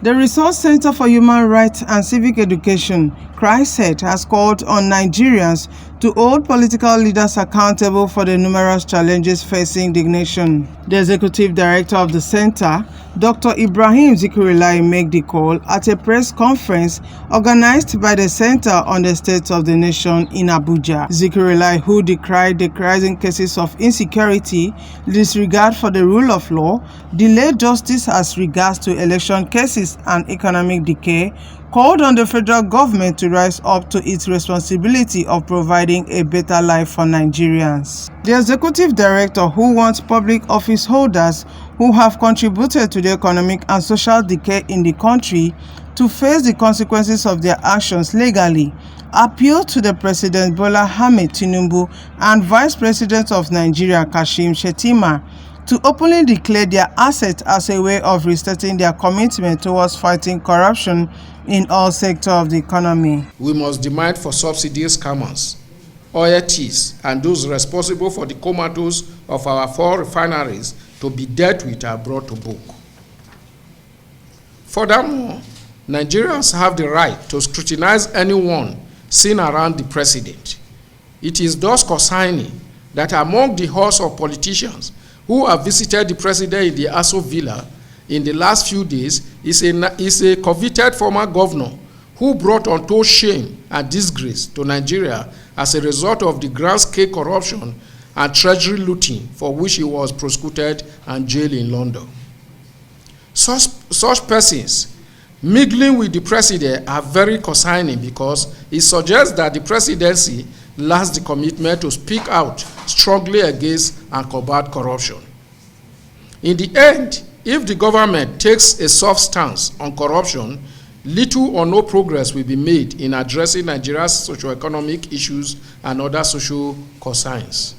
The Resource Center for Human Rights and Civic Education, CHRICED, has called on Nigerians to hold political leaders accountable for the numerous challenges facing the nation. The executive director of the center, Dr. Ibrahim Zikirullahi, made the call at a press conference organized by the Center on the State of the Nation in Abuja. Zikirullahi, who decried the rising cases of insecurity, disregard for the rule of law, delayed justice as regards to election cases and economic decay, called on the federal government to rise up to its responsibility of providing a better life for Nigerians. The executive director, who wants public office holders who have contributed to the economic and social decay in the country to face the consequences of their actions legally, appealed to the President Bola Tinubu and Vice President of Nigeria Kashim Shettima to openly declare their assets as a way of restating their commitment towards fighting corruption in all sectors of the economy. We must demand for subsidy scammers, oil thieves, and those responsible for the comatose of our 4 refineries to be dealt with and brought to book. Furthermore, Nigerians have the right to scrutinize anyone seen around the president. It is thus concerning that among the host of politicians who have visited the president in the Aso Villa in the last few days is a coveted former governor who brought untold shame and disgrace to Nigeria as a result of the grand-scale corruption and treasury looting for which he was prosecuted and jailed in London. Such persons mingling with the president are very concerning because it suggests that the presidency lacks the commitment to speak out strongly against and combat corruption. In the end, if the government takes a soft stance on corruption, little or no progress will be made in addressing Nigeria's socio-economic issues and other social concerns.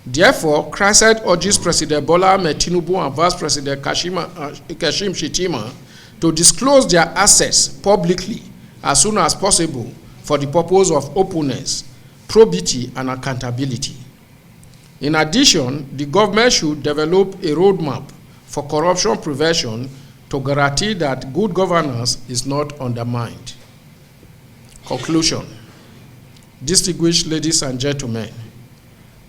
Therefore, CHRICED urges President Bola Tinubu and Vice President Kashim Shettima to disclose their assets publicly as soon as possible for the purpose of openness, probity, and accountability. In addition, the government should develop a roadmap for corruption prevention to guarantee that good governance is not undermined. Conclusion. Distinguished ladies and gentlemen,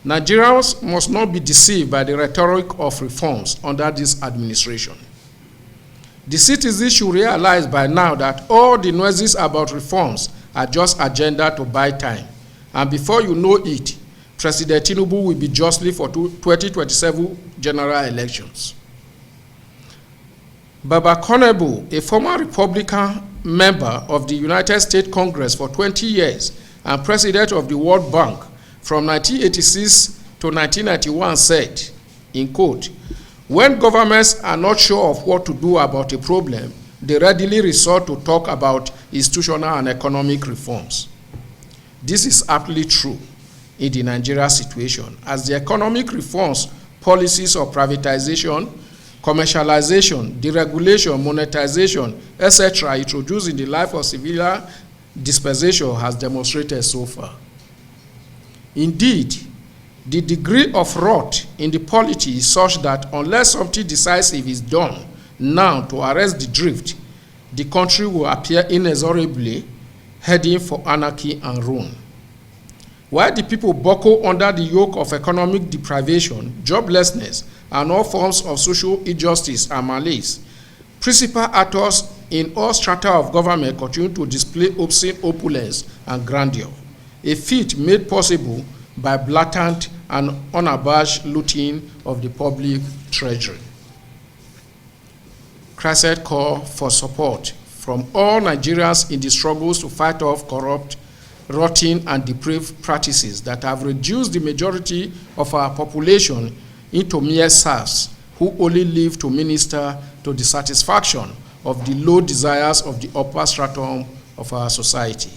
Nigerians must not be deceived by the rhetoric of reforms under this administration. The citizens should realize by now that all the noises about reforms are just agenda to buy time, and before you know it, President Tinubu will be jostling for 2027 general elections. Baba Konebu, a former Republican member of the United States Congress for 20 years and president of the World Bank from 1986 to 1991, said, in quote, "When governments are not sure of what to do about a problem, they readily resort to talk about institutional and economic reforms." This is aptly true in the Nigeria situation, as the economic reforms policies of privatization, commercialization, deregulation, monetization, etc. introduced in the life of civilian dispensation has demonstrated so far. Indeed, the degree of rot in the polity is such that unless something decisive is done now to arrest the drift, the country will appear inexorably heading for anarchy and ruin. While the people buckle under the yoke of economic deprivation, joblessness, and all forms of social injustice and malaise, principal actors in all strata of government continue to display obscene opulence and grandeur, a feat made possible by blatant and unabashed looting of the public treasury. CHRICED call for support from all Nigerians in the struggles to fight off corrupt, rotten, and depraved practices that have reduced the majority of our population into mere serfs who only live to minister to the satisfaction of the low desires of the upper stratum of our society.